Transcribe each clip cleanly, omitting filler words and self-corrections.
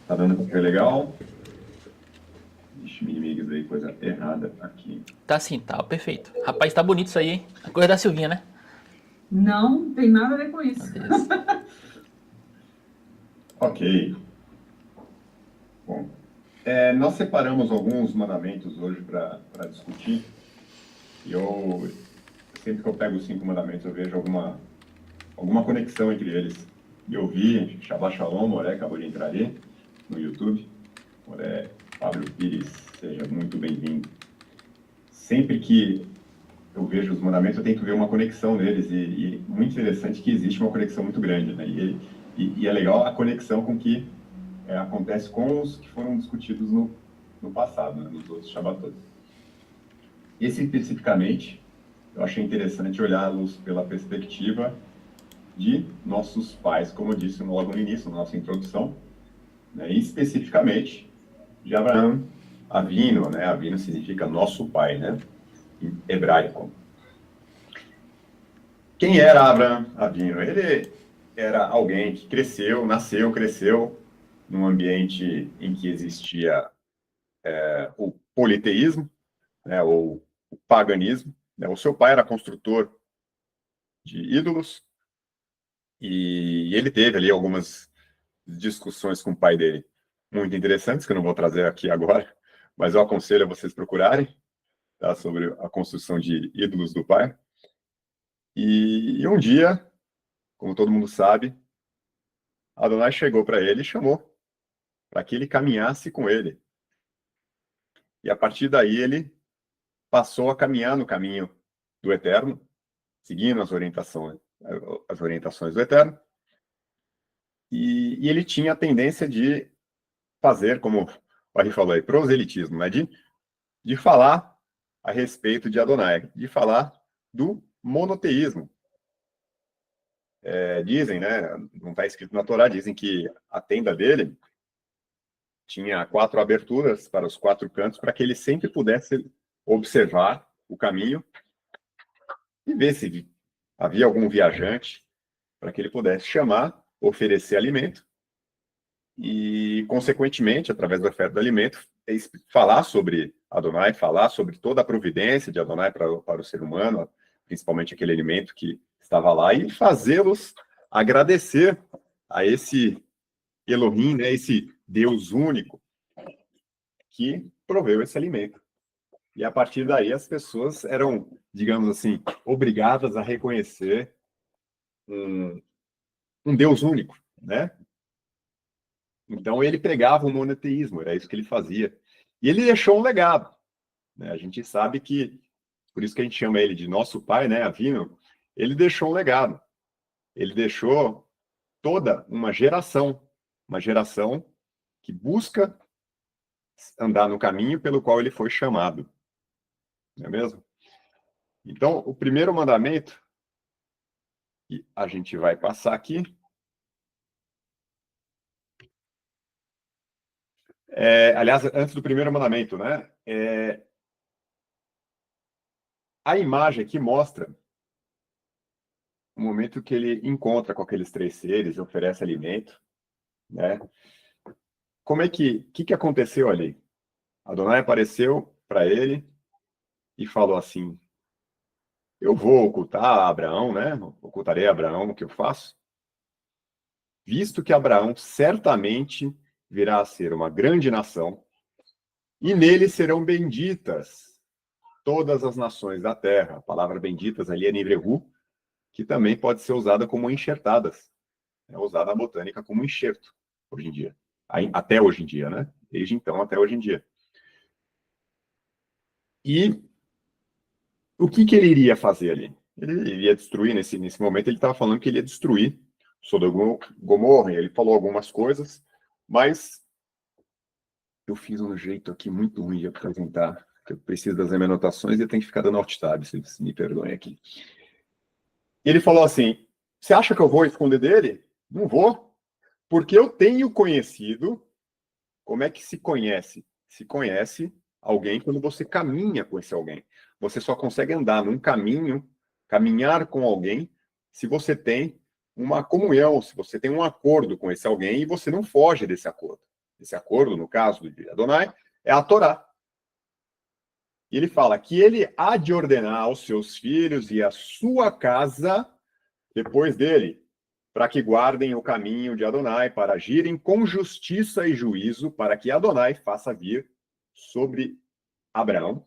Tá dando pra ver legal? Ixi, me amigos aí, coisa errada aqui. Tá sim, tá, perfeito. Rapaz, tá bonito isso aí, hein? A coisa da Silvinha, né? Não tem nada a ver com Meu isso. Deus. Ok. Bom, nós separamos alguns mandamentos hoje para discutir. E sempre que eu pego os 5 mandamentos, eu vejo alguma conexão entre eles. E eu vi, Shabbat Shalom, Moré acabou de entrar ali no YouTube. Moré, Fábio Pires, seja muito bem-vindo. Sempre que eu vejo os mandamentos, eu tento ver uma conexão neles, e muito interessante que existe uma conexão muito grande, né? E é legal a conexão com que acontece com os que foram discutidos no passado, né? Nos outros Shabbatot. Esse especificamente, eu achei interessante olhá-los pela perspectiva de nossos pais, como eu disse logo no início, na nossa introdução, né? E especificamente de Abraão Avino, né? Avino significa nosso pai, né? Em hebraico. Quem era Abraão Avino? Ele era alguém que cresceu num ambiente em que existia o politeísmo, né, ou o paganismo. Né? O seu pai era construtor de ídolos e ele teve ali algumas discussões com o pai dele muito interessantes, que eu não vou trazer aqui agora, mas eu aconselho a vocês procurarem, tá, sobre a construção de ídolos do pai. E um dia, como todo mundo sabe, Adonai chegou para ele e chamou para que ele caminhasse com ele. E a partir daí ele passou a caminhar no caminho do Eterno, seguindo as orientações do Eterno. E ele tinha a tendência de fazer, como o Ari falou aí, proselitismo, né? De falar a respeito de Adonai, de falar do monoteísmo. Dizem, né? Não está escrito na Torá, dizem que a tenda dele tinha 4 aberturas para os 4 cantos, para que ele sempre pudesse observar o caminho e ver se havia algum viajante, para que ele pudesse chamar, oferecer alimento e, consequentemente, através da oferta do alimento, falar sobre Adonai, falar sobre toda a providência de Adonai para o ser humano, principalmente aquele alimento que estava lá, e fazê-los agradecer a esse Elohim, né, esse Deus único que proveu esse alimento. E a partir daí as pessoas eram, digamos assim, obrigadas a reconhecer um Deus único, né? Então ele pregava o monoteísmo, era isso que ele fazia. E ele deixou um legado, né? A gente sabe que, por isso que a gente chama ele de nosso pai, né, Avino, ele deixou um legado. Ele deixou toda uma geração que busca andar no caminho pelo qual ele foi chamado. Não é mesmo? Então, o primeiro mandamento que a gente vai passar aqui aliás, antes do primeiro mandamento, né? A imagem aqui mostra o momento que ele encontra com aqueles 3 seres, oferece alimento, né? Como é que aconteceu ali? Adonai apareceu para ele e falou assim: eu vou ocultar a Abraão, né? Ocultarei a Abraão o que eu faço, visto que Abraão certamente virá a ser uma grande nação e nele serão benditas todas as nações da terra. A palavra benditas ali é nivrehu, que também pode ser usada como enxertadas. É usada na botânica como enxerto, hoje em dia. Até hoje em dia, né? Desde então até hoje em dia. E o que ele iria fazer ali? Ele iria destruir, nesse momento, ele estava falando que ele ia destruir Sodoma e Gomorra, ele falou algumas coisas, mas eu fiz um jeito aqui muito ruim de apresentar, que eu preciso das minhas anotações e eu tenho que ficar dando alt tab, se me perdoem aqui. Ele falou assim: você acha que eu vou esconder dele? Não vou, porque eu tenho conhecido. Como é que se conhece? Se conhece alguém quando você caminha com esse alguém. Você só consegue andar num caminho, caminhar com alguém, se você tem uma comunhão, se você tem um acordo com esse alguém e você não foge desse acordo. esse acordo, no caso de Adonai, é a Torá. E ele fala que ele há de ordenar aos seus filhos e à sua casa, depois dele, para que guardem o caminho de Adonai, para agirem com justiça e juízo, para que Adonai faça vir sobre Abraão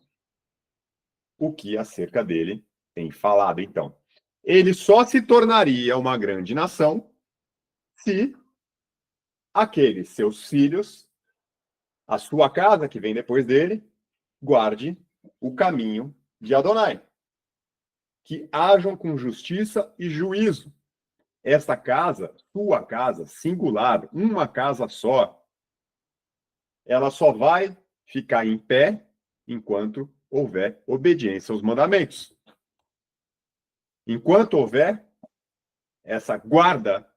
o que acerca dele tem falado. Então, ele só se tornaria uma grande nação se aqueles seus filhos, a sua casa que vem depois dele, guarde o caminho de Adonai. Que hajam com justiça e juízo. Esta casa, sua casa, singular, uma casa só, ela só vai ficar em pé enquanto houver obediência aos mandamentos. Enquanto houver essa guarda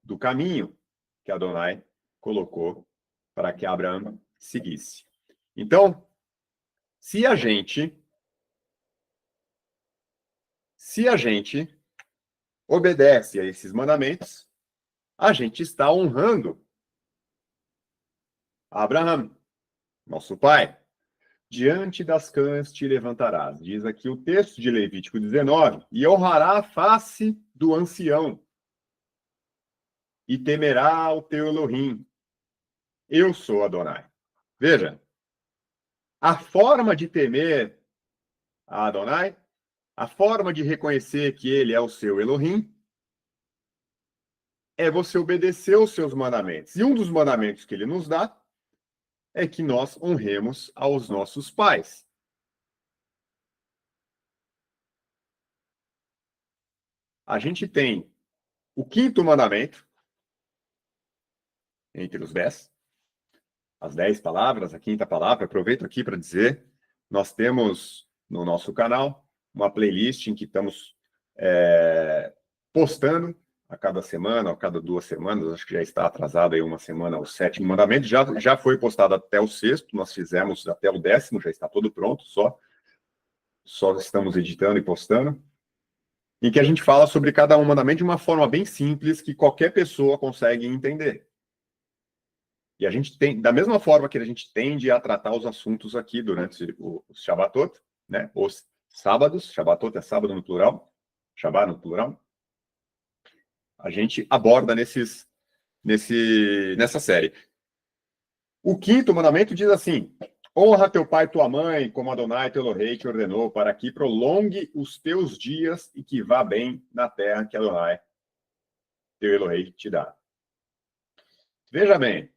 do caminho que Adonai colocou para que Abraão seguisse. Então, se a gente obedece a esses mandamentos, a gente está honrando Abraão, nosso pai. Diante das cães te levantarás, diz aqui o texto de Levítico 19, e honrará a face do ancião, e temerá o teu Elohim. Eu sou Adonai. Veja, a forma de temer a Adonai, a forma de reconhecer que ele é o seu Elohim, é você obedecer os seus mandamentos. E um dos mandamentos que ele nos dá é que nós honremos aos nossos pais. A gente tem o 5º mandamento, entre os 10, as 10 palavras, a 5ª palavra. Aproveito aqui para dizer, nós temos no nosso canal uma playlist em que estamos postando a cada semana, a cada 2 semanas, acho que já está atrasado aí uma semana, o 7º mandamento, já foi postado até o 6º, nós fizemos até o 10º, já está todo pronto, só estamos editando e postando, em que a gente fala sobre cada um mandamento de uma forma bem simples, que qualquer pessoa consegue entender. E a gente tem, da mesma forma que a gente tende a tratar os assuntos aqui durante os Shabbatot, né, os sábados, Shabbatot é sábado no plural, Shabbat no plural, a gente aborda nessa série. O 5º mandamento diz assim: honra teu pai e tua mãe, como Adonai teu Elohim te ordenou, para que prolongue os teus dias e que vá bem na terra que Adonai teu Elohim te dá. Veja bem,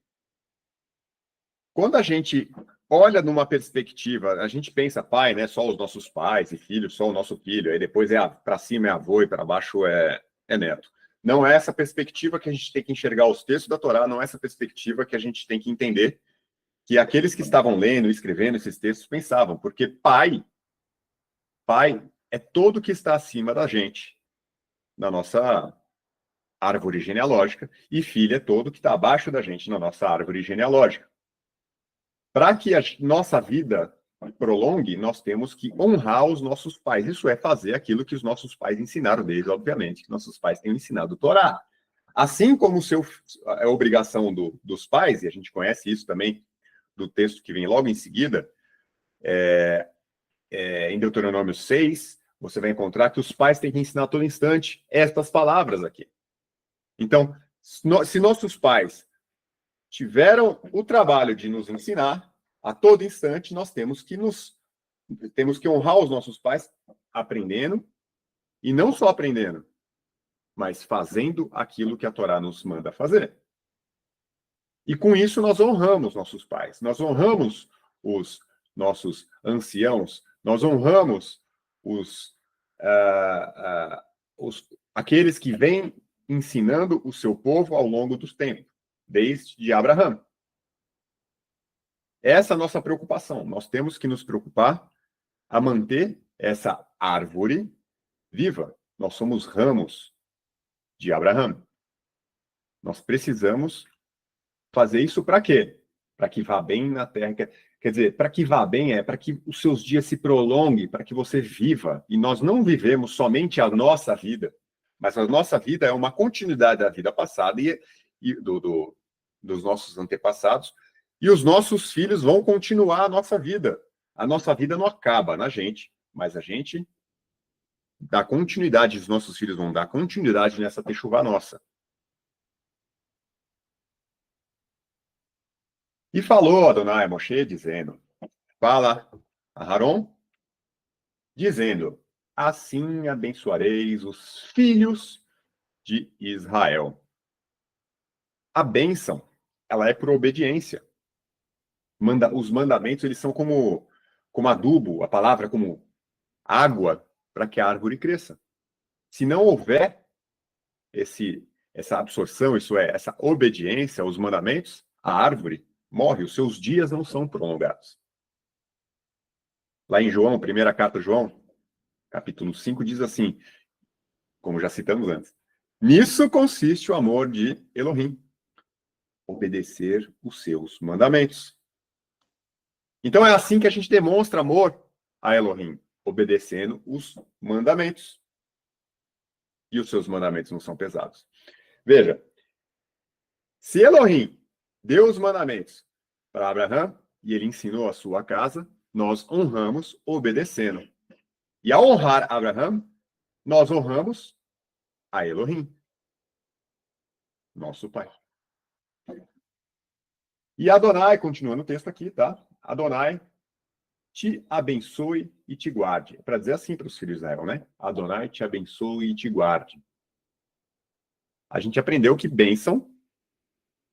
quando a gente olha numa perspectiva, a gente pensa pai, né, só os nossos pais e filhos, só o nosso filho, aí depois para cima é avô e para baixo é neto. Não é essa perspectiva que a gente tem que enxergar os textos da Torá, não é essa perspectiva que a gente tem que entender que aqueles que estavam lendo e escrevendo esses textos pensavam, porque pai é todo que está acima da gente, na nossa árvore genealógica, e filho é todo que está abaixo da gente, na nossa árvore genealógica. Para que a nossa vida prolongue, nós temos que honrar os nossos pais. Isso é fazer aquilo que os nossos pais ensinaram deles, obviamente, que nossos pais têm ensinado a Torá. Assim como é obrigação dos pais, e a gente conhece isso também do texto que vem logo em seguida, em Deuteronômio 6, você vai encontrar que os pais têm que ensinar a todo instante estas palavras aqui. Então, se nossos pais tiveram o trabalho de nos ensinar, a todo instante nós temos que honrar os nossos pais aprendendo, e não só aprendendo, mas fazendo aquilo que a Torá nos manda fazer. E com isso nós honramos nossos pais, nós honramos os nossos anciãos, nós honramos aqueles que vêm ensinando o seu povo ao longo dos tempos, desde Abraão. Essa é a nossa preocupação. Nós temos que nos preocupar a manter essa árvore viva. Nós somos ramos de Abraão. Nós precisamos fazer isso para quê? Para que vá bem na terra. Quer dizer, para que vá bem é para que os seus dias se prolonguem, para que você viva. E nós não vivemos somente a nossa vida, mas a nossa vida é uma continuidade da vida passada e dos nossos antepassados, e os nossos filhos vão continuar a nossa vida. A nossa vida não acaba na gente, mas a gente dá continuidade, os nossos filhos vão dar continuidade nessa techuvá nossa. E falou Adonai a Moshe, dizendo, fala a Haron, dizendo, assim abençoareis os filhos de Israel. A bênção, ela é por obediência. Os mandamentos, eles são como adubo, a palavra como água para que a árvore cresça. Se não houver essa absorção, isso é, essa obediência aos mandamentos, a árvore morre, os seus dias não são prolongados. Lá em João, primeira carta de João, capítulo 5, diz assim, como já citamos antes, nisso consiste o amor de Elohim, obedecer os seus mandamentos. Então é assim que a gente demonstra amor a Elohim, obedecendo os mandamentos. E os seus mandamentos não são pesados. Veja, se Elohim deu os mandamentos para Abraão e ele ensinou a sua casa, nós honramos obedecendo. E ao honrar Abraão, nós honramos a Elohim, nosso pai. E Adonai, continuando o texto aqui, tá? Adonai te abençoe e te guarde. É para dizer assim para os filhos de Israel, né? Adonai te abençoe e te guarde. A gente aprendeu que bênção,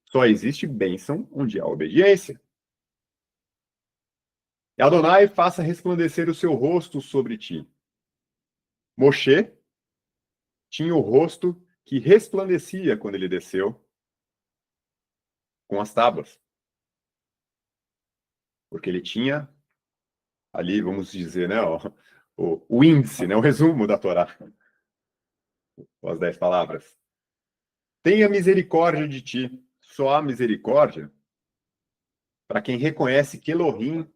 só existe bênção onde há obediência. E Adonai faça resplandecer o seu rosto sobre ti. Moshe tinha o rosto que resplandecia quando ele desceu com as tábuas. Porque ele tinha ali, vamos dizer, né, o índice, né, o resumo da Torá. As 10 palavras. Tenha misericórdia de ti. Só há misericórdia para quem reconhece que Elohim,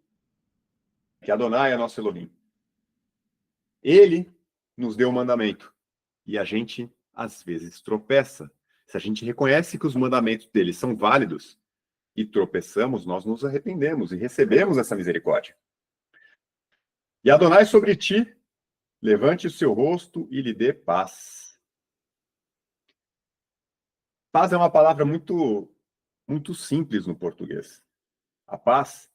que Adonai é nosso Elohim. Ele nos deu o mandamento. E a gente, às vezes, tropeça. Se a gente reconhece que os mandamentos dele são válidos e tropeçamos, nós nos arrependemos e recebemos essa misericórdia. E Adonai sobre ti, levante o seu rosto e lhe dê paz. Paz é uma palavra muito, muito simples no português. A paz,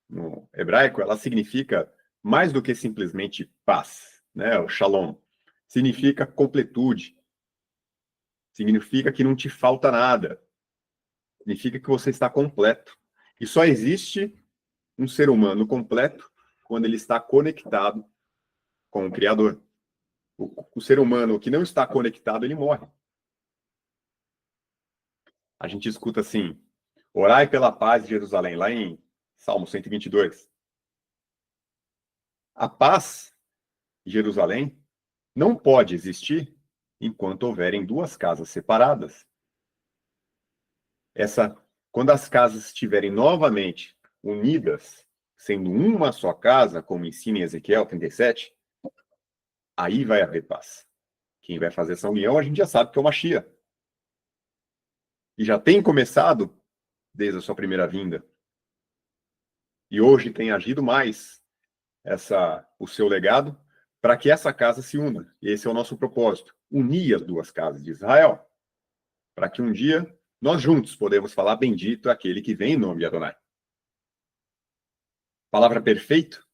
no hebraico, ela significa mais do que simplesmente paz, né? O shalom. Significa completude. Significa que não te falta nada. Significa que você está completo. E só existe um ser humano completo quando ele está conectado com o Criador. O ser humano que não está conectado, ele morre. A gente escuta assim, orai pela paz de Jerusalém, lá em Salmo 122. A paz de Jerusalém não pode existir enquanto houverem duas casas separadas. Quando as casas estiverem novamente unidas, sendo uma só casa, como ensina em Ezequiel 37, aí vai haver paz. Quem vai fazer essa união, a gente já sabe que é o Mashiach. E já tem começado desde a sua primeira vinda. E hoje tem agido mais o seu legado para que essa casa se una. E esse é o nosso propósito, unir as duas casas de Israel, para que um dia nós juntos podemos falar bendito aquele que vem em nome de Adonai. Palavra perfeito,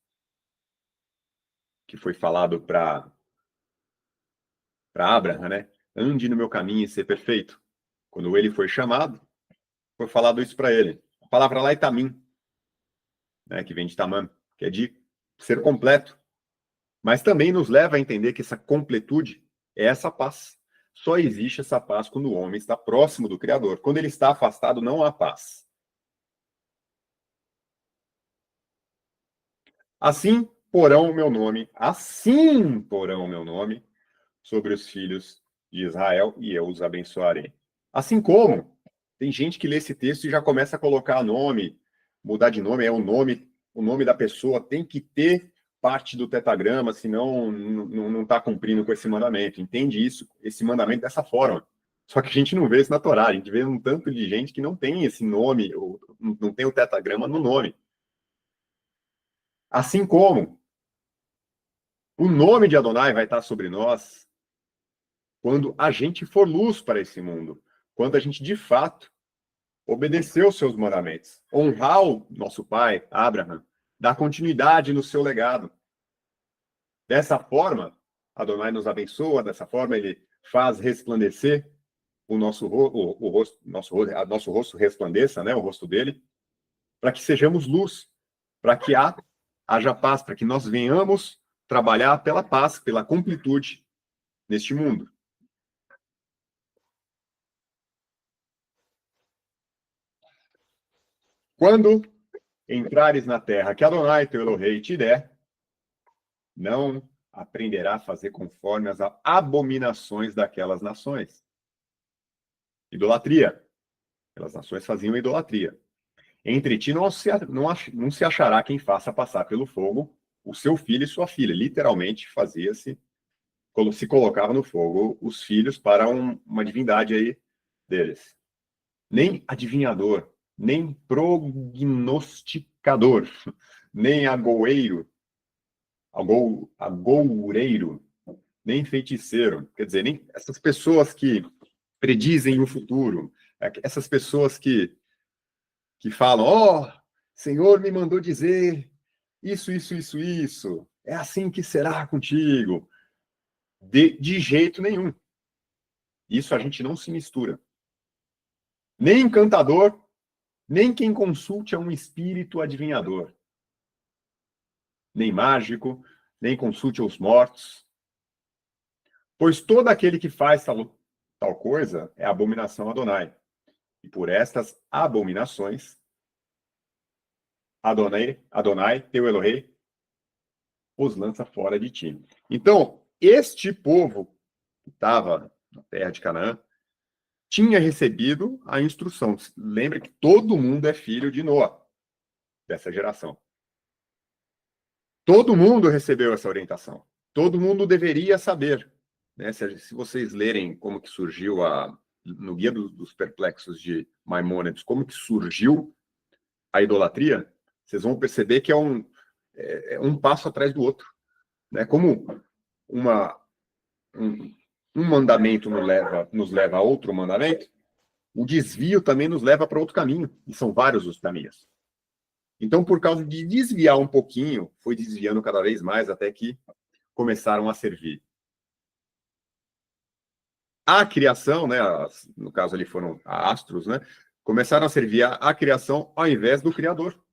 que foi falado para Abraham, né? Ande no meu caminho e ser perfeito. Quando ele foi chamado, foi falado isso para ele. A palavra lá é tamim, né? Que vem de tamam, que é de ser completo. Mas também nos leva a entender que essa completude é essa paz. Só existe essa paz quando o homem está próximo do Criador. Quando ele está afastado, não há paz. Assim porão o meu nome sobre os filhos de Israel e eu os abençoarei. Assim como tem gente que lê esse texto e já começa a colocar nome, mudar de nome, o nome da pessoa tem que ter parte do tetragrama, senão não está cumprindo com esse mandamento. Entende isso, esse mandamento dessa forma. Só que a gente não vê isso na Torá, a gente vê um tanto de gente que não tem esse nome, ou não tem o tetragrama no nome. Assim como o nome de Adonai vai estar sobre nós quando a gente for luz para esse mundo, quando a gente de fato obedecer os seus mandamentos, honrar o nosso pai, Abraham, dar continuidade no seu legado. Dessa forma, Adonai nos abençoa, dessa forma ele faz resplandecer o nosso rosto, nosso rosto resplandeça, né, o rosto dele, para que sejamos luz, para que haja paz, para que nós venhamos trabalhar pela paz, pela completude neste mundo. Quando entrares na terra que Adonai, teu Elohei, te der, não aprenderá a fazer conforme as abominações daquelas nações. Idolatria. Aquelas nações faziam idolatria. Entre ti não se achará quem faça passar pelo fogo o seu filho e sua filha. Literalmente fazia-se, se colocava no fogo os filhos para uma divindade aí deles. Nem adivinhador, nem prognosticador, nem agoureiro, nem feiticeiro. Quer dizer, nem essas pessoas que predizem o futuro, essas pessoas que falam, Senhor me mandou dizer isso, é assim que será contigo. De jeito nenhum. Isso a gente não se mistura. Nem encantador, nem quem consulte a um espírito adivinhador. Nem mágico, nem consulte aos mortos. Pois todo aquele que faz tal coisa é abominação a Adonai. E por estas abominações, Adonai, teu Elohei, os lança fora de ti. Então, este povo que estava na terra de Canaã tinha recebido a instrução. Lembra que todo mundo é filho de Noé, dessa geração. Todo mundo recebeu essa orientação. Todo mundo deveria saber. Né? Se vocês lerem como que surgiu no Guia dos Perplexos de Maimônides, como que surgiu a idolatria, vocês vão perceber que é um passo atrás do outro. Né? Como um mandamento nos leva a outro mandamento, o desvio também nos leva para outro caminho. E são vários os caminhos. Então, por causa de desviar um pouquinho, foi desviando cada vez mais até que começaram a servir a criação, né? No caso ali foram astros, né? Começaram a servir a criação ao invés do Criador.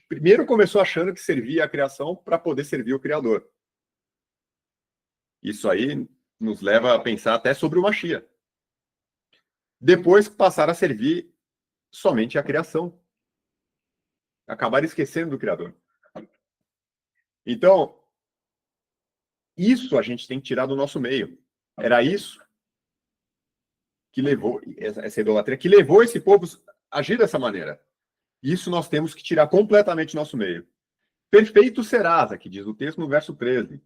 Primeiro começou achando que servia a criação para poder servir o Criador. Isso aí nos leva a pensar até sobre o Mashiach. Depois passaram a servir somente a criação. Acabaram esquecendo do Criador. Então, isso a gente tem que tirar do nosso meio. Era isso que levou, essa idolatria, que levou esse povo a agir dessa maneira. Isso nós temos que tirar completamente do nosso meio. Perfeito serás, aqui diz o texto no verso 13.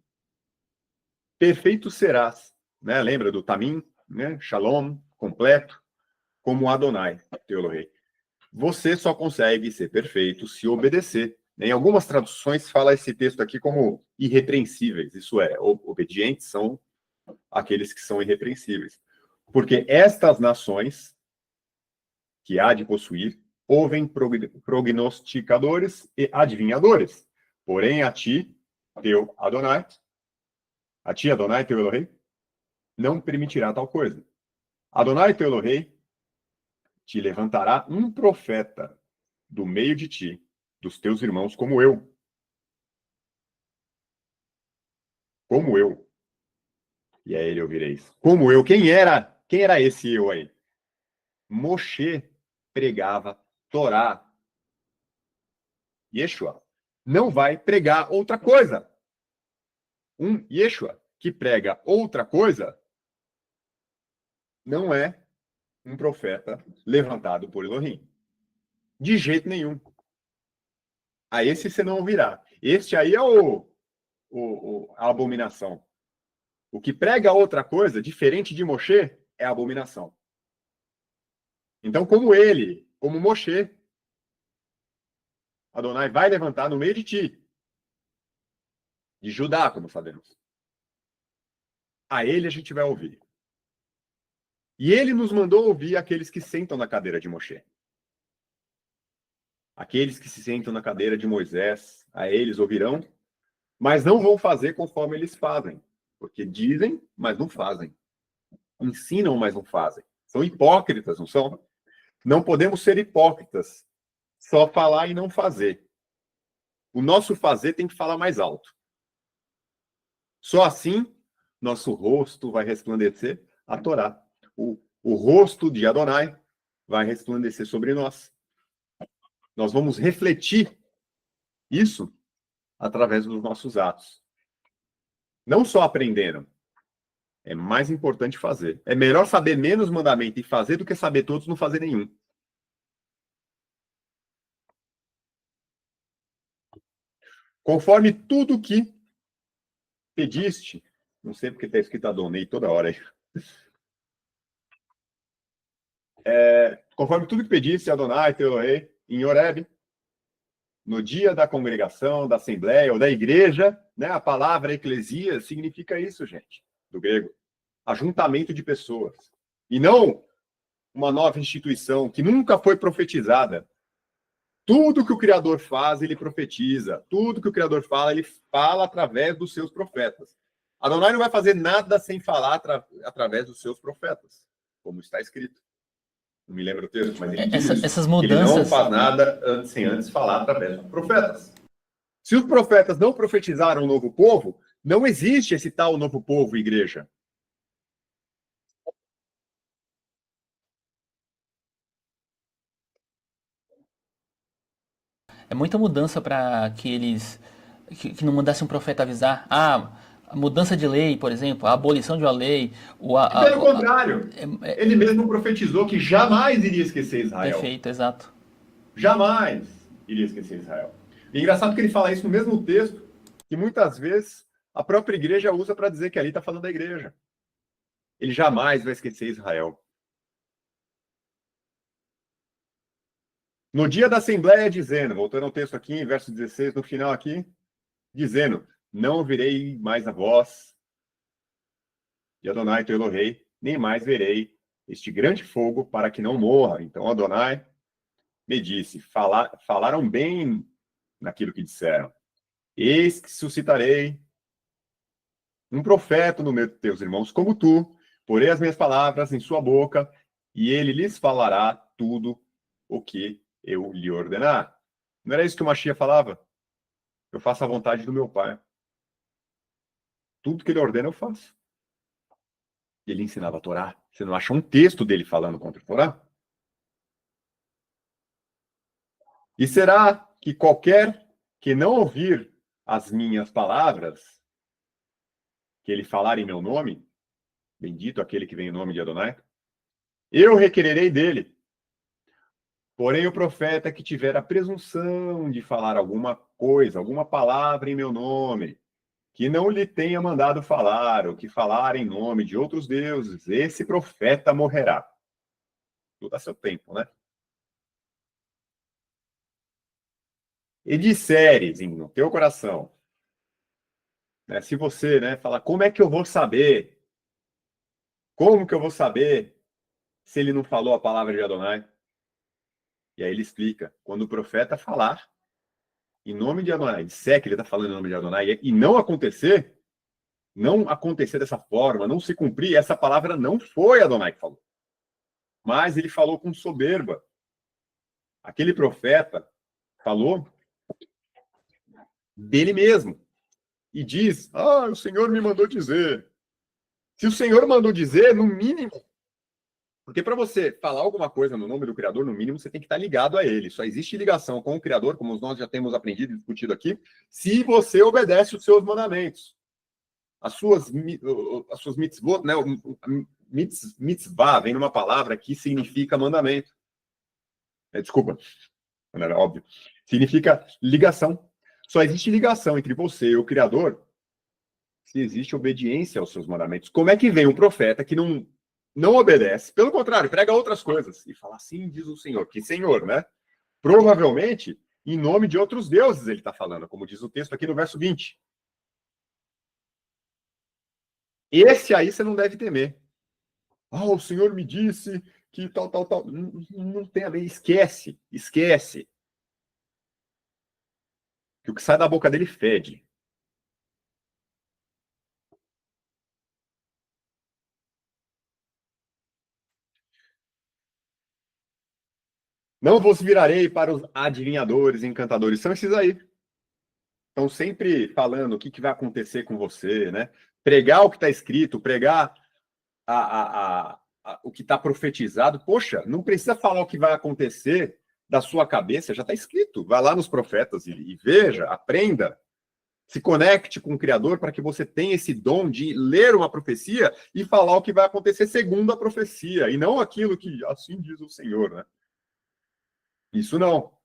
Perfeito serás. Né? Lembra do Tamim, né? Shalom, completo, como Adonai, teu Elohei. Você só consegue ser perfeito se obedecer. Em algumas traduções fala esse texto aqui como irrepreensíveis. Isso é, obedientes são aqueles que são irrepreensíveis. Porque estas nações que há de possuir ouvem prognosticadores e adivinhadores. Porém, a ti, Adonai, teu Elohei, não permitirá tal coisa. Adonai, teu Elohei, te levantará um profeta do meio de ti, dos teus irmãos, como eu. Como eu. E a ele ouvireis. Como eu. Quem era esse eu aí? Moshe pregava Torá. Yeshua não vai pregar outra coisa. Um Yeshua que prega outra coisa não é um profeta levantado por Elohim. De jeito nenhum. A esse você não ouvirá. Este aí é a abominação. O que prega outra coisa, diferente de Moshe, é a abominação. Então, como Moshe, Adonai vai levantar no meio de ti, de Judá, como sabemos. A ele a gente vai ouvir. E ele nos mandou ouvir aqueles que sentam na cadeira de Moshe. Aqueles que se sentam na cadeira de Moisés, a eles ouvirão, mas não vão fazer conforme eles fazem. Porque dizem, mas não fazem. Ensinam, mas não fazem. São hipócritas, não são? Não podemos ser hipócritas. Só falar e não fazer. O nosso fazer tem que falar mais alto. Só assim, nosso rosto vai resplandecer a Torá. O rosto de Adonai vai resplandecer sobre nós. Nós vamos refletir isso através dos nossos atos. Não só aprendendo. É mais importante fazer. É melhor saber menos mandamento e fazer do que saber todos e não fazer nenhum. Conforme tudo que pediste, não sei porque está escrito Adonai toda hora aí. Conforme tudo que pediste, Adonai, teu rei, em Horeb, no dia da congregação, da assembleia ou da igreja, né? A palavra eclesia significa isso, gente, do grego. Ajuntamento de pessoas. E não uma nova instituição que nunca foi profetizada. Tudo que o Criador faz, ele profetiza. Tudo que o Criador fala, ele fala através dos seus profetas. Adonai não vai fazer nada sem falar através dos seus profetas, como está escrito. Não me lembro o texto, mas ele diz essas mudanças... Ele não faz nada sem antes falar através dos profetas. Se os profetas não profetizaram um novo povo, não existe esse tal novo povo, igreja. É muita mudança para que eles... Que não mandasse um profeta avisar. Ah, a mudança de lei, por exemplo, a abolição de uma lei... Pelo contrário, ele mesmo profetizou que jamais iria esquecer Israel. Perfeito, exato. Jamais iria esquecer Israel. E é engraçado que ele fala isso no mesmo texto que muitas vezes a própria igreja usa para dizer que ali está falando da igreja. Ele jamais vai esquecer Israel. No dia da Assembleia, dizendo, voltando ao texto aqui, verso 16, no final aqui, dizendo, não ouvirei mais a voz de Adonai, teu Elohei, nem mais verei este grande fogo para que não morra. Então Adonai me disse, falaram bem naquilo que disseram. Eis que suscitarei um profeta no meio de teus irmãos como tu, porei as minhas palavras em sua boca, e ele lhes falará tudo o que eu lhe ordenar. Não era isso que o Mashiach falava? Eu faço a vontade do meu pai. Tudo que ele ordena eu faço. Ele ensinava a Torá. Você não acha um texto dele falando contra a Torá? E será que qualquer que não ouvir as minhas palavras, que ele falar em meu nome, bendito aquele que vem em nome de Adonai, eu requererei dele. Porém, o profeta que tiver a presunção de falar alguma coisa, alguma palavra em meu nome, que não lhe tenha mandado falar, ou que falar em nome de outros deuses, esse profeta morrerá. Tudo a seu tempo, né? E disseres no teu coração, né, se você, né, fala, como é que eu vou saber? Como que eu vou saber se ele não falou a palavra de Adonai? E aí ele explica, quando o profeta falar em nome de Adonai, disser que ele está falando em nome de Adonai, e não acontecer dessa forma, não se cumprir, essa palavra não foi Adonai que falou. Mas ele falou com soberba. Aquele profeta falou dele mesmo. E diz, o Senhor me mandou dizer. Se o Senhor mandou dizer, no mínimo, porque para você falar alguma coisa no nome do Criador, no mínimo, você tem que estar ligado a ele. Só existe ligação com o Criador, como nós já temos aprendido e discutido aqui, se você obedece os seus mandamentos. As suas mitzvot, né? Mitzvah vem numa palavra que significa mandamento. Desculpa, não era óbvio. Significa ligação. Só existe ligação entre você e o Criador se existe obediência aos seus mandamentos. Como é que vem um profeta que não não obedece. Pelo contrário, prega outras coisas. E fala, assim diz o Senhor. Que Senhor, né? Provavelmente, em nome de outros deuses ele está falando, como diz o texto aqui no verso 20. Esse aí você não deve temer. Ah, o Senhor me disse que tal, tal, tal. Não tem a ver. Esquece. Que o que sai da boca dele fede. Não vos virarei para os adivinhadores, encantadores. São esses aí. Estão sempre falando o que vai acontecer com você, né? Pregar o que está escrito, pregar o que está profetizado. Poxa, não precisa falar o que vai acontecer da sua cabeça, já está escrito. Vai lá nos profetas e veja, aprenda. Se conecte com o Criador para que você tenha esse dom de ler uma profecia e falar o que vai acontecer segundo a profecia, e não aquilo que assim diz o Senhor, né? Isso não.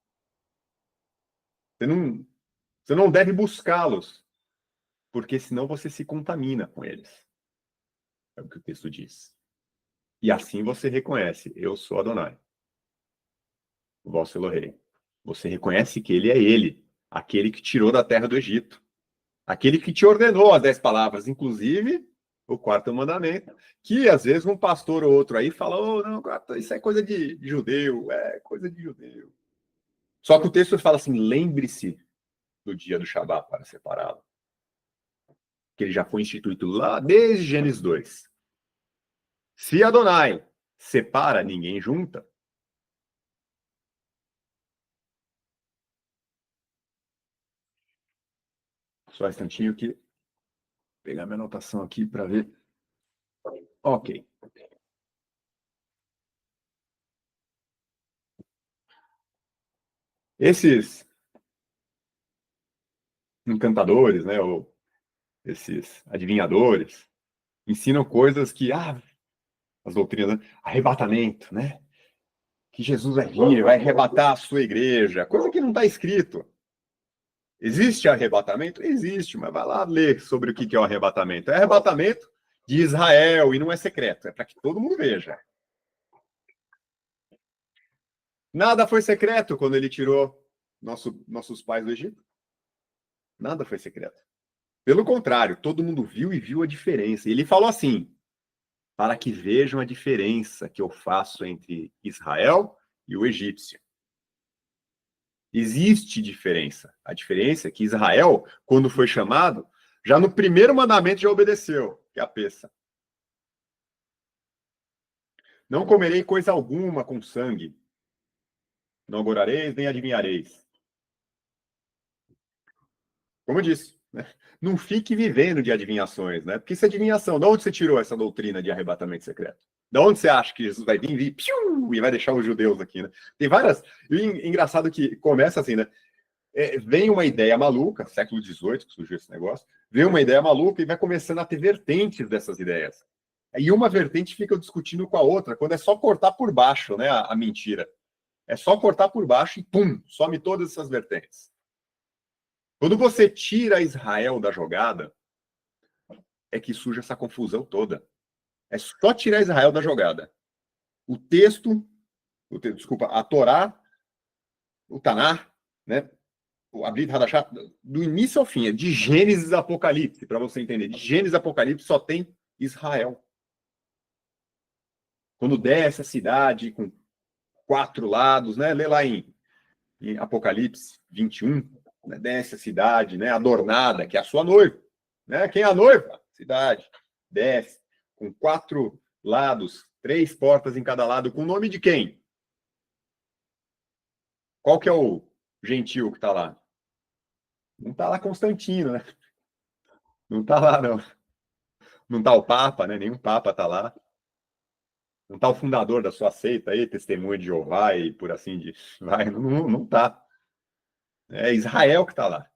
Você não deve buscá-los, porque senão você se contamina com eles. É o que o texto diz. E assim você reconhece, eu sou Adonai, o vosso Elohei. Você reconhece que ele, aquele que tirou da terra do Egito, aquele que te ordenou as 10 palavras, inclusive o quarto mandamento, que às vezes um pastor ou outro aí fala, oh, não, isso é coisa de judeu, é coisa de judeu. Só que o texto fala assim, lembre-se do dia do Shabá para separá-lo. Que ele já foi instituído lá desde Gênesis 2. Se Adonai separa, ninguém junta. Só um instantinho que vou pegar minha anotação aqui para ver. Ok. Esses encantadores, né, ou esses adivinhadores, ensinam coisas que, as doutrinas, né? Arrebatamento, né? Que Jesus vai vir, vai arrebatar a sua igreja, coisa que não está escrito. Existe arrebatamento? Existe, mas vai lá ler sobre o que é o arrebatamento. É arrebatamento de Israel e não é secreto, é para que todo mundo veja. Nada foi secreto quando ele tirou nossos pais do Egito. Nada foi secreto. Pelo contrário, todo mundo viu e viu a diferença. E ele falou assim, para que vejam a diferença que eu faço entre Israel e o egípcio. Existe diferença. A diferença é que Israel, quando foi chamado, já no primeiro mandamento já obedeceu, que é a peça. Não comerei coisa alguma com sangue. Não agorareis, nem adivinhareis. Como eu disse, né? Não fique vivendo de adivinhações, né? Porque isso é adivinhação. De onde você tirou essa doutrina de arrebatamento secreto? De onde você acha que Jesus vai vir piu, e vai deixar os judeus aqui, né? Tem várias... E engraçado que começa assim, né? Vem uma ideia maluca, século XVIII que surgiu esse negócio, vem uma ideia maluca e vai começando a ter vertentes dessas ideias. E uma vertente fica discutindo com a outra, quando é só cortar por baixo, né, a mentira. É só cortar por baixo e pum, some todas essas vertentes. Quando você tira Israel da jogada, é que surge essa confusão toda. É só tirar Israel da jogada. O texto, desculpa, a Torá, o Taná, né? A Brit Hadashah, do início ao fim, é de Gênesis a Apocalipse, para você entender. De Gênesis a Apocalipse só tem Israel. Quando desce a cidade com 4 lados, né? Lê lá em Apocalipse 21, né? Desce a cidade, né? Adornada, que é a sua noiva. Né? Quem é a noiva? Cidade. Desce com 4 lados, 3 portas em cada lado, com o nome de quem? Qual que é o gentil que está lá? Não está lá Constantino, né? Não está lá, não. Não está o Papa, né? Nenhum Papa está lá. Não está o fundador da sua seita aí, Testemunha de Jeová e por assim vai. Não está. É Israel que está lá.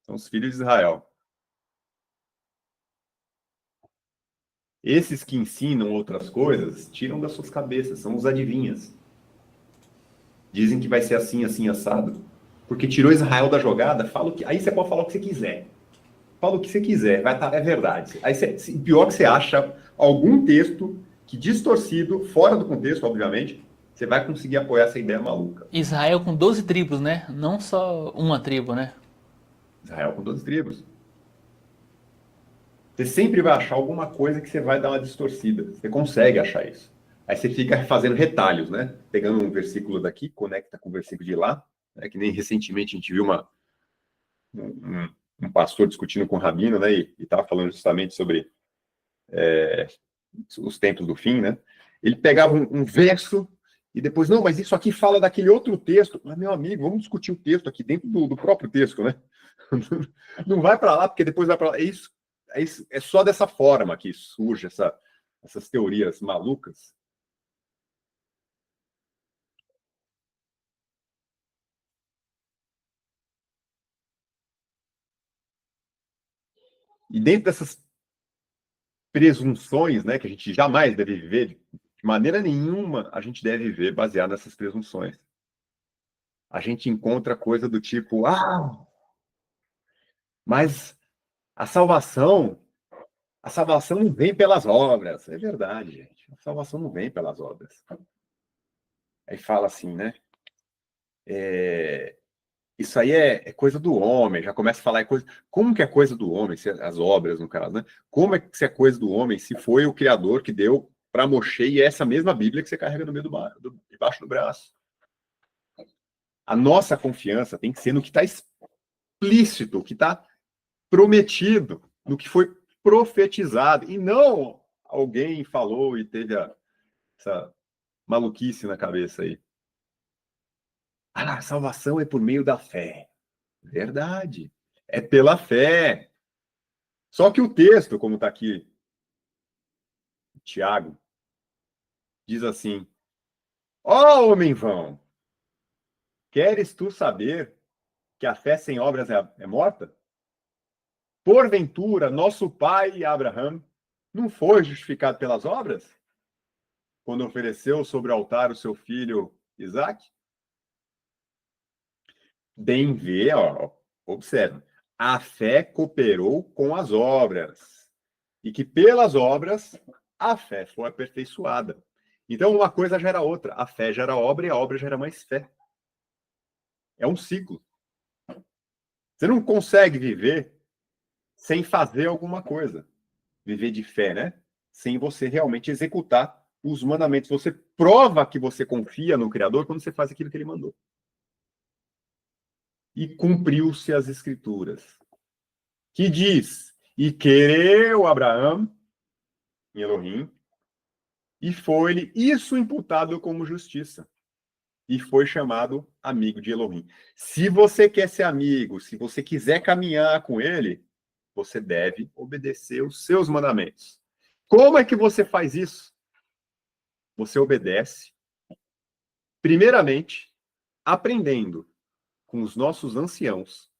São os filhos de Israel. Esses que ensinam outras coisas, tiram das suas cabeças, são os adivinhas. Dizem que vai ser assim, assim, assado. Porque tirou Israel da jogada, aí você pode falar o que você quiser. Fala o que você quiser, vai tá, é verdade. Aí pior que você acha algum texto que distorcido, fora do contexto, obviamente, você vai conseguir apoiar essa ideia maluca. Israel com 12 tribos, né? Não só uma tribo, né? Israel com 12 tribos. Você sempre vai achar alguma coisa que você vai dar uma distorcida. Você consegue achar isso. Aí você fica fazendo retalhos, né? Pegando um versículo daqui, conecta com o versículo de lá. Né? Que nem recentemente a gente viu um pastor discutindo com o rabino, né? E estava falando justamente sobre os tempos do fim, né? Ele pegava um verso e depois, não, mas isso aqui fala daquele outro texto. Mas, meu amigo, vamos discutir o texto aqui dentro do próprio texto, né? Não vai para lá, porque depois vai para lá. É só dessa forma que surge essas teorias malucas. E dentro dessas presunções, né, que a gente jamais deve viver, de maneira nenhuma a gente deve viver baseado nessas presunções. A gente encontra coisa do tipo, mas a salvação não vem pelas obras. É verdade, gente. A salvação não vem pelas obras. Aí fala assim, né? Isso aí é coisa do homem. Já começa a falar coisa. Como que é coisa do homem? As obras, no caso, né? Como é que isso é coisa do homem se foi o Criador que deu para Moshe e é essa mesma Bíblia que você carrega no meio debaixo do braço? A nossa confiança tem que ser no que está explícito, o que está prometido, no que foi profetizado, e não alguém falou e teve essa maluquice na cabeça aí. A salvação é por meio da fé. Verdade. É pela fé. Só que o texto, como está aqui, Tiago, diz assim: ó homem vão, queres tu saber que a fé sem obras é morta? Porventura, nosso pai Abraão não foi justificado pelas obras? Quando ofereceu sobre o altar o seu filho Isaque? Bem vê, ó, observa, a fé cooperou com as obras, e que pelas obras a fé foi aperfeiçoada. Então, uma coisa gera outra. A fé gera obra e a obra gera mais fé. É um ciclo. Você não consegue viver sem fazer alguma coisa. Viver de fé, né? Sem você realmente executar os mandamentos. Você prova que você confia no Criador quando você faz aquilo que ele mandou. E cumpriu-se as Escrituras, que diz: e quereu Abraão em Elohim, e foi-lhe isso imputado como justiça, e foi chamado amigo de Elohim. Se você quer ser amigo, se você quiser caminhar com ele, você deve obedecer os seus mandamentos. Como é que você faz isso? Você obedece, primeiramente, aprendendo com os nossos anciãos,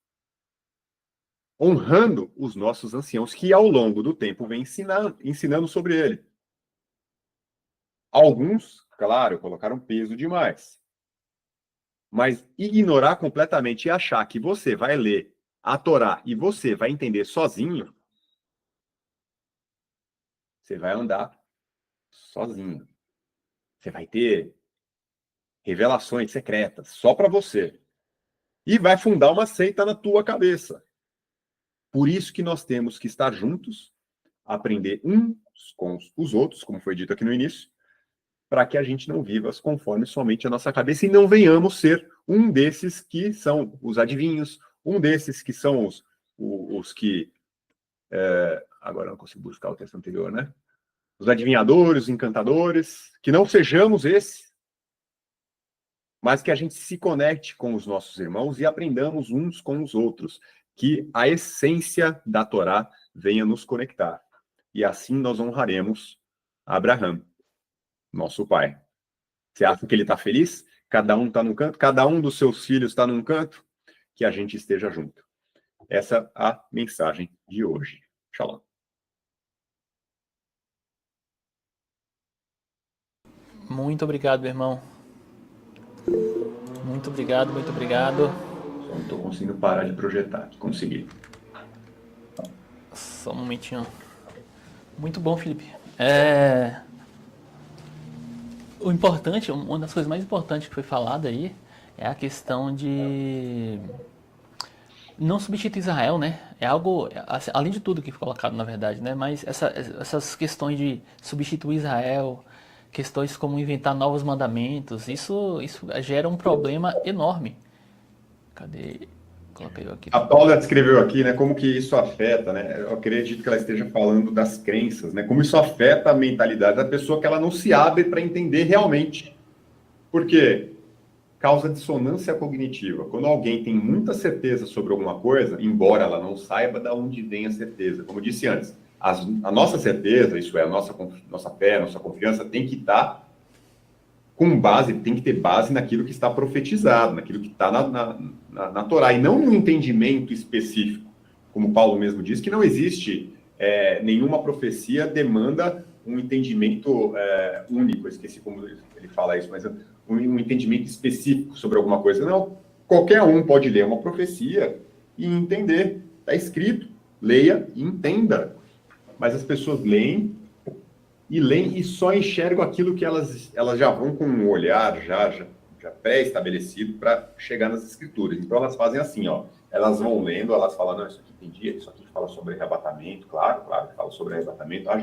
honrando os nossos anciãos, que ao longo do tempo vem ensinando sobre ele. Alguns, claro, colocaram peso demais. Mas ignorar completamente e achar que você vai ler a Torá e você vai entender sozinho, você vai andar sozinho. Você vai ter revelações secretas só para você. E vai fundar uma seita na tua cabeça. Por isso que nós temos que estar juntos, aprender uns com os outros, como foi dito aqui no início, para que a gente não viva conforme somente a nossa cabeça e não venhamos ser um desses que são os adivinhos, um desses que são os que... agora eu não consigo buscar o texto anterior, né? Os adivinhadores, os encantadores, que não sejamos esses, mas que a gente se conecte com os nossos irmãos e aprendamos uns com os outros, que a essência da Torá venha nos conectar. E assim nós honraremos Abraão, nosso pai. Você acha que ele está feliz? Cada um está num canto? Cada um dos seus filhos está num canto? Que a gente esteja junto. Essa é a mensagem de hoje. Shalom. Muito obrigado, meu irmão. Muito obrigado, muito obrigado. Só não estou conseguindo parar de projetar. Consegui. Só um momentinho. Muito bom, Felipe. É, o importante, uma das coisas mais importantes que foi falada aí é a questão de não substituir Israel, né? É algo, assim, além de tudo que foi colocado, na verdade, né? Mas essas questões de substituir Israel, questões como inventar novos mandamentos, isso gera um problema enorme. Cadê? Coloquei eu aqui. A Paula descreveu aqui, né, como que isso afeta, né? Eu acredito que ela esteja falando das crenças, né? Como isso afeta a mentalidade da pessoa que ela não se abre para entender realmente. Por quê? Causa dissonância cognitiva. Quando alguém tem muita certeza sobre alguma coisa, embora ela não saiba de onde vem a certeza. Como eu disse antes, a nossa certeza, isso é, a nossa fé, a nossa confiança, tem que estar com base, tem que ter base naquilo que está profetizado, naquilo que está na Torá, e não num entendimento específico. Como Paulo mesmo diz, que não existe nenhuma profecia demanda um entendimento único. Eu esqueci como ele fala isso, mas um entendimento específico sobre alguma coisa. Não, qualquer um pode ler uma profecia e entender. Está escrito, leia e entenda. Mas as pessoas leem e só enxergam aquilo que elas já vão com um olhar já pré-estabelecido para chegar nas escrituras. Então elas fazem assim, ó, elas vão lendo, elas falam, não, isso aqui entendi, isso aqui fala sobre arrebatamento, claro que fala sobre arrebatamento. Ah,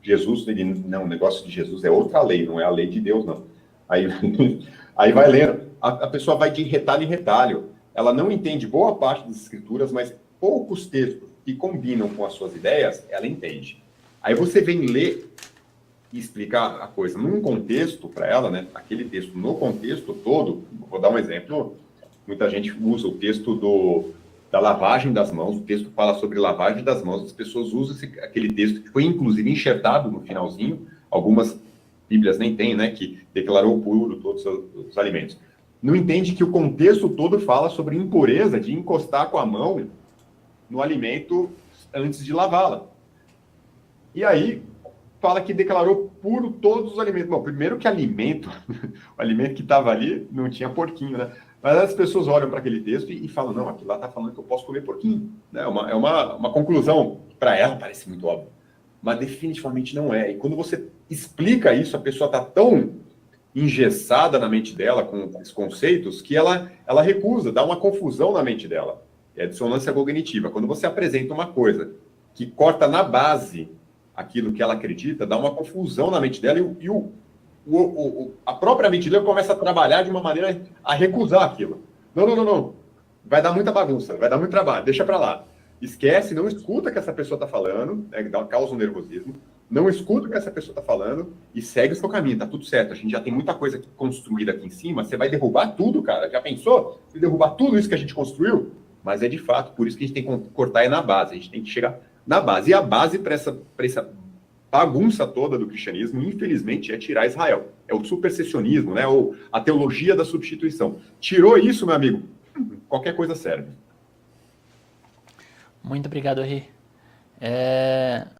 Jesus, ele, não, o negócio de Jesus é outra lei, não é a lei de Deus, não. Aí vai lendo, a pessoa vai de retalho em retalho. Ela não entende boa parte das escrituras, mas poucos textos que combinam com as suas ideias, ela entende. Aí você vem ler e explicar a coisa num contexto para ela, né? Aquele texto no contexto todo. Vou dar um exemplo. Muita gente usa o texto da lavagem das mãos. O texto fala sobre lavagem das mãos. As pessoas usam aquele texto que foi inclusive enxertado no finalzinho. Algumas Bíblias nem tem, né? Que declarou puro todos os alimentos. Não entende que o contexto todo fala sobre impureza de encostar com a mão no alimento antes de lavá-la. E aí, fala que declarou puro todos os alimentos. Bom, primeiro que alimento, o alimento que estava ali não tinha porquinho, né? Mas as pessoas olham para aquele texto e falam, não, aquilo lá está falando que eu posso comer porquinho. Né? É uma conclusão, para ela parece muito óbvio, mas definitivamente não é. E quando você explica isso, a pessoa está tão engessada na mente dela com esses conceitos que ela recusa, dá uma confusão na mente dela. É dissonância cognitiva. Quando você apresenta uma coisa que corta na base aquilo que ela acredita, dá uma confusão na mente dela e a própria mente dela começa a trabalhar de uma maneira a recusar aquilo. Não. Vai dar muita bagunça, vai dar muito trabalho, deixa para lá. Esquece, não escuta o que essa pessoa está falando, né, causa um nervosismo, não escuta o que essa pessoa está falando e segue o seu caminho, tá tudo certo. A gente já tem muita coisa construída aqui em cima, você vai derrubar tudo, cara. Já pensou? Você derrubar tudo isso que a gente construiu? Mas é de fato, por isso que a gente tem que cortar na base, a gente tem que chegar na base. E a base para essa bagunça toda do cristianismo, infelizmente, é tirar Israel. É o supersessionismo, né? Ou a teologia da substituição. Tirou isso, meu amigo, qualquer coisa serve. Muito obrigado, Ri.